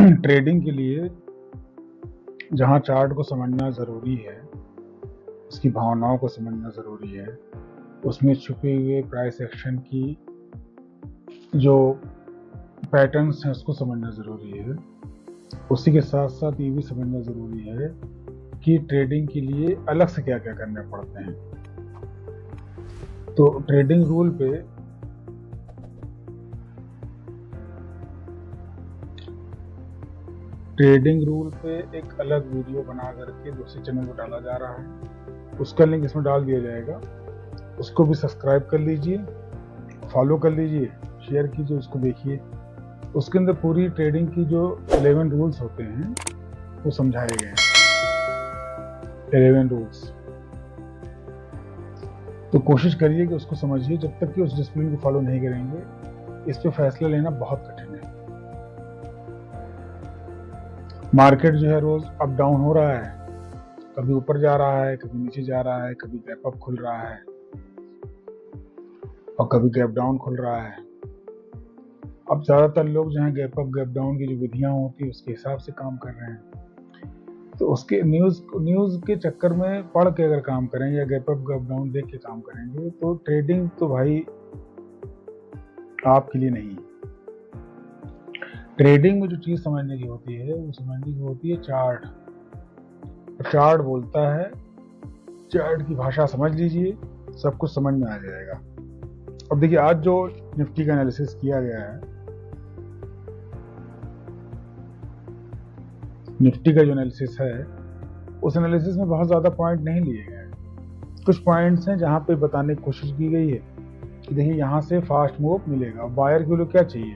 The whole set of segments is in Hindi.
ट्रेडिंग के लिए जहाँ चार्ट को समझना ज़रूरी है, उसकी भावनाओं को समझना ज़रूरी है, उसमें छुपे हुए प्राइस एक्शन की जो पैटर्न्स हैं उसको समझना ज़रूरी है। उसी के साथ साथ ये भी समझना ज़रूरी है कि ट्रेडिंग के लिए अलग से क्या क्या करने पड़ते हैं। तो ट्रेडिंग रूल पे एक अलग वीडियो बना करके दूसरे चैनल पर डाला जा रहा है, उसका लिंक इसमें डाल दिया जाएगा। उसको भी सब्सक्राइब कर लीजिए, फॉलो कर लीजिए, शेयर कीजिए, उसको देखिए। उसके अंदर पूरी ट्रेडिंग की जो 11 रूल्स होते हैं वो समझाए गए हैं। 11 रूल्स, तो कोशिश करिए कि उसको समझिए। जब तक कि उस डिसिप्लिन को फॉलो नहीं करेंगे, इस पे फैसला लेना बहुत कठिन है। मार्केट जो है रोज अप डाउन हो रहा है, कभी ऊपर जा रहा है, कभी नीचे जा रहा है, कभी गैप अप खुल रहा है और कभी गैप डाउन खुल रहा है। अब ज्यादातर लोग जो है गैप अप गैप डाउन की जो विधियां होती है उसके हिसाब से काम कर रहे हैं। तो उसके न्यूज के चक्कर में पढ़ के अगर काम करें या गैप अप गैप डाउन देख के काम करेंगे तो ट्रेडिंग तो भाई आपके लिए नहीं। ट्रेडिंग में जो चीज समझने की होती है वो समझने की होती है चार्ट। चार्ट बोलता है, चार्ट की भाषा समझ लीजिए, सब कुछ समझ में आ जाएगा। अब देखिए, आज जो निफ्टी का एनालिसिस किया गया है, निफ्टी का जो एनालिसिस है उस एनालिसिस में बहुत ज्यादा पॉइंट नहीं लिए गए। कुछ पॉइंट्स हैं जहां पे बताने की कोशिश की गई है कि देखिए यहां से फास्ट मूव मिलेगा। बायर के लिए क्या चाहिए?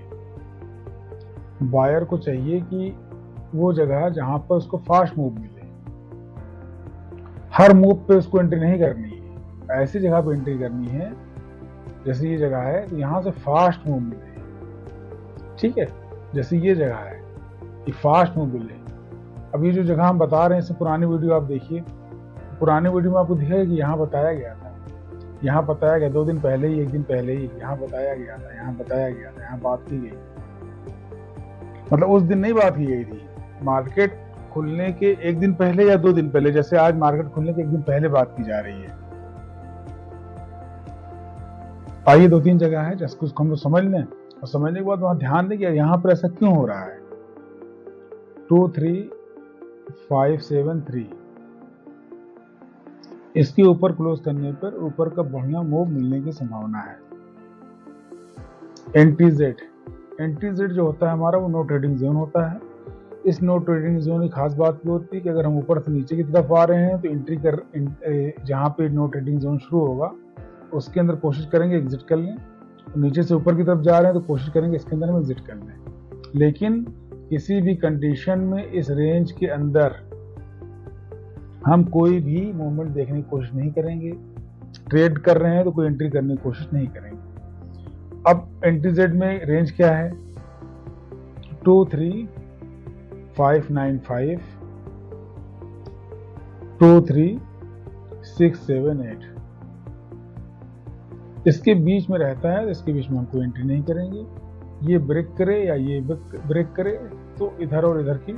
बायर को चाहिए कि वो जगह जहां पर उसको फास्ट मूव मिले। हर मूव पे उसको एंट्री नहीं करनी है, ऐसी जगह पे एंट्री करनी है जैसे ये जगह है तो यहां से फास्ट मूव मिले। ठीक है, जैसे ये जगह है कि फास्ट मूव मिले। अब ये जो जगह हम बता रहे हैं, इससे पुरानी वीडियो आप देखिए, पुरानी वीडियो में आपको दिखेगा कि यहाँ बताया गया था, यहाँ बताया गया 2 दिन पहले ही, 1 दिन पहले ही यहाँ बताया गया था, यहाँ बताया गया था, यहाँ बात की गई। मतलब उस दिन नहीं बात की गई थी, मार्केट खुलने के 1 दिन पहले या 2 दिन पहले, जैसे आज मार्केट खुलने के 1 दिन पहले बात की जा रही है। आइए 2-3 जगह है जिसको हम लोग समझ लें और समझने के बाद वहां ध्यान दें कि यहाँ पर ऐसा क्यों हो रहा है। 23573 इसके ऊपर क्लोज करने पर ऊपर का बढ़िया मूव मिलने की संभावना है। एंट्री जो होता है हमारा, वो नो ट्रेडिंग जोन होता है। इस नो ट्रेडिंग जोन की खास बात ये होती है कि अगर हम ऊपर से नीचे की तरफ आ रहे हैं तो एंट्री कर जहाँ पे नो ट्रेडिंग जोन शुरू होगा उसके अंदर कोशिश करेंगे एग्जिट कर लें। नीचे से ऊपर की तरफ जा रहे हैं तो कोशिश करेंगे इसके अंदर हम एग्जिट कर लें। लेकिन किसी भी कंडीशन में इस रेंज के अंदर हम कोई भी मूवमेंट देखने की कोशिश नहीं करेंगे। ट्रेड कर रहे हैं तो कोई एंट्री करने की कोशिश नहीं करेंगे। अब एंट्री जेड में रेंज क्या है? 23595, 23678 इसके बीच में रहता है। इसके बीच में हम कोई एंट्री नहीं करेंगे। ये ब्रेक करे या ये ब्रेक करे तो इधर और इधर की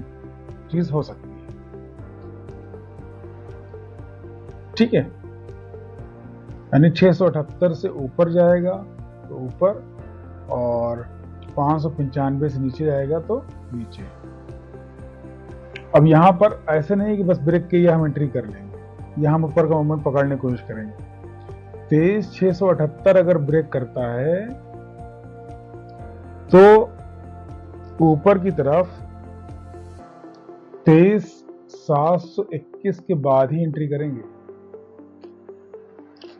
चीज हो सकती है। ठीक है, यानी 678 से ऊपर जाएगा तो ऊपर और 595 से नीचे जाएगा तो नीचे। अब यहां पर ऐसे नहीं कि बस ब्रेक किया हम एंट्री कर लेंगे, यहां हम ऊपर का मोमेंट पकड़ने की कोशिश करेंगे। 23678 अगर ब्रेक करता है तो ऊपर की तरफ 23721 के बाद ही एंट्री करेंगे।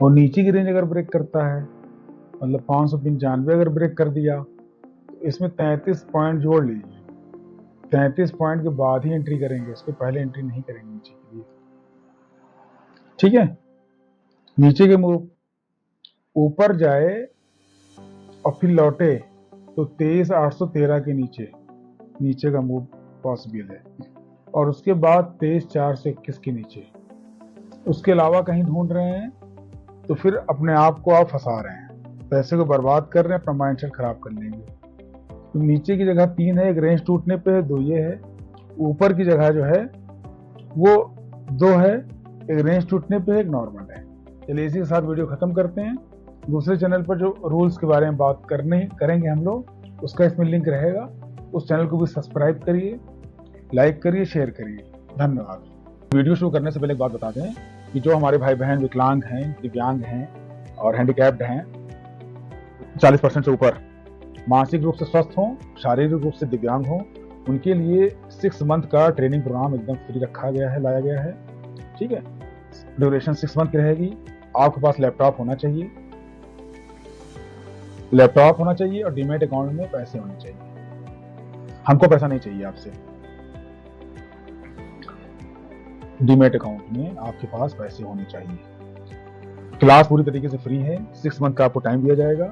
और नीचे की रेंज अगर ब्रेक करता है, मतलब 595 अगर ब्रेक कर दिया तो इसमें 33 पॉइंट जोड़ लीजिए। 33 पॉइंट के बाद ही एंट्री करेंगे, उसके पहले एंट्री नहीं करेंगे नीचे के लिए। ठीक है, नीचे के मूव ऊपर जाए और फिर लौटे तो 23813 के नीचे का मूव पॉसिबल है। और उसके बाद 23421 के नीचे। उसके अलावा कहीं ढूंढ रहे हैं तो फिर अपने आप को आप फंसा रहे हैं, पैसे को बर्बाद कर रहे हैं, अपना माइंडसेट खराब कर लेंगे। तो नीचे की जगह 3 है, एक रेंज टूटने पे 2 ये है, ऊपर की जगह जो है वो 2 है, एक रेंज टूटने पे एक नॉर्मल है। चलिए इसी के साथ वीडियो खत्म करते हैं। दूसरे चैनल पर जो रूल्स के बारे में बात करेंगे हम लोग, उसका इसमें लिंक रहेगा, उस चैनल को भी सब्सक्राइब करिए, लाइक करिए, शेयर करिए। धन्यवाद। वीडियो शुरू करने से पहले एक बात बता दें कि जो हमारे भाई बहन विकलांग हैं, दिव्यांग हैं और हैंडीकैप्ड हैं, 40% से ऊपर, मानसिक रूप से स्वस्थ हों, शारीरिक रूप से दिव्यांग हों, उनके लिए 6 मंथ का ट्रेनिंग प्रोग्राम एकदम फ्री रखा गया है, लाया गया है। ठीक है, ड्यूरेशन 6 मंथ की रहेगी। आपके पास लैपटॉप होना चाहिए, और डीमैट अकाउंट में पैसे होने चाहिए। हमको पैसा नहीं चाहिए आपसे, डीमैट अकाउंट में आपके पास पैसे होने चाहिए। क्लास पूरी तरीके से फ्री है, 6 मंथ का आपको टाइम दिया जाएगा,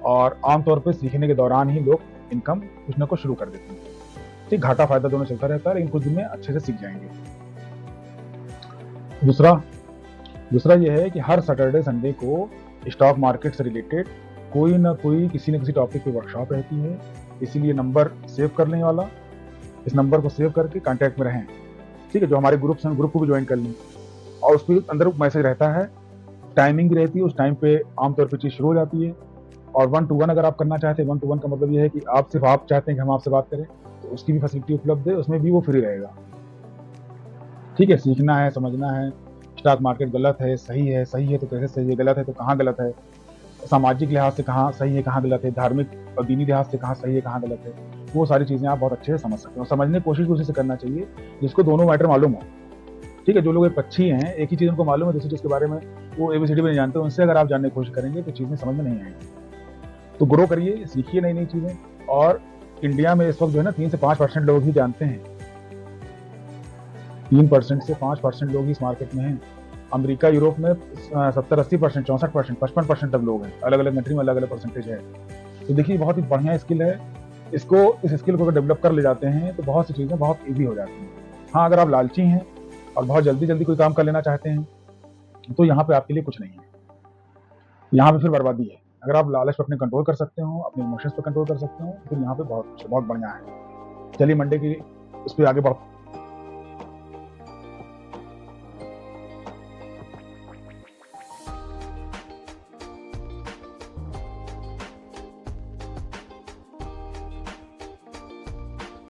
और आमतौर पर सीखने के दौरान ही लोग इनकम कुछ ना कुछ शुरू कर देते हैं। ठीक, घाटा फायदा दोनों चलता रहता है, लेकिन कुछ दिन में अच्छे से सीख जाएंगे। दूसरा यह है कि हर सैटरडे संडे को स्टॉक मार्केट से रिलेटेड कोई ना कोई किसी न किसी टॉपिक पे वर्कशॉप रहती है, इसीलिए नंबर सेव कर लेने वाला, इस नंबर को सेव करके कांटेक्ट में रहें। ठीक है, जो हमारे ग्रुप को भी ज्वाइन कर लें, और उसके अंदर मैसेज रहता है, टाइमिंग भी रहती है, उस टाइम पे आमतौर पर चीज़ शुरू हो जाती है। और 1-to-1 अगर आप करना चाहते हैं, 1-to-1 का मतलब यह है कि आप चाहते हैं कि हम आपसे बात करें, तो उसकी भी फैसिलिटी उपलब्ध है, उसमें भी वो फ्री रहेगा। ठीक है, सीखना है, समझना है, स्टॉक मार्केट गलत है, सही है तो कैसे सही है, गलत है तो कहाँ गलत है, सामाजिक लिहाज से कहाँ सही है कहाँ गलत है, धार्मिक और दीनी लिहाज से कहाँ सही है कहाँ गलत है, वो सारी चीज़ें आप बहुत अच्छे से समझ सकते हो। समझने की कोशिश भी उसी से करना चाहिए जिसको दोनों मैटर मालूम हो। ठीक है, जो लोग एक पक्षी हैं, एक ही चीज़ उनको मालूम है, दूसरी चीज़ के बारे में वो ABCD भी नहीं जानते, उनसे अगर आप जानने की कोशिश करेंगे तो चीज़ें समझ में नहीं आएंगी। तो ग्रो करिए, सीखिए नई नई चीज़ें। और इंडिया में इस वक्त जो है ना 3 से 5% लोग ही जानते हैं, 3% से 5% लोग ही इस मार्केट में हैं। अमेरिका, यूरोप में 70-80%, 64%, 55% तक लोग हैं। अलग अलग कंट्री में अलग अलग परसेंटेज है। तो देखिए, बहुत ही बढ़िया स्किल है। इस स्किल को अगर डेवलप कर ले जाते हैं तो बहुत सी चीज़ें बहुत ईजी हो जाती हैं। हाँ, अगर आप लालची हैं और बहुत जल्दी कोई काम कर लेना चाहते हैं तो यहाँ पे आपके लिए कुछ नहीं है, यहाँ पे फिर बर्बादी है। अगर आप लालच पर अपने कंट्रोल कर सकते हो, अपने इमोशंस पर कंट्रोल कर सकते हो, फिर यहाँ पे बहुत बढ़िया है। चलिए मंडे की इस पर आगे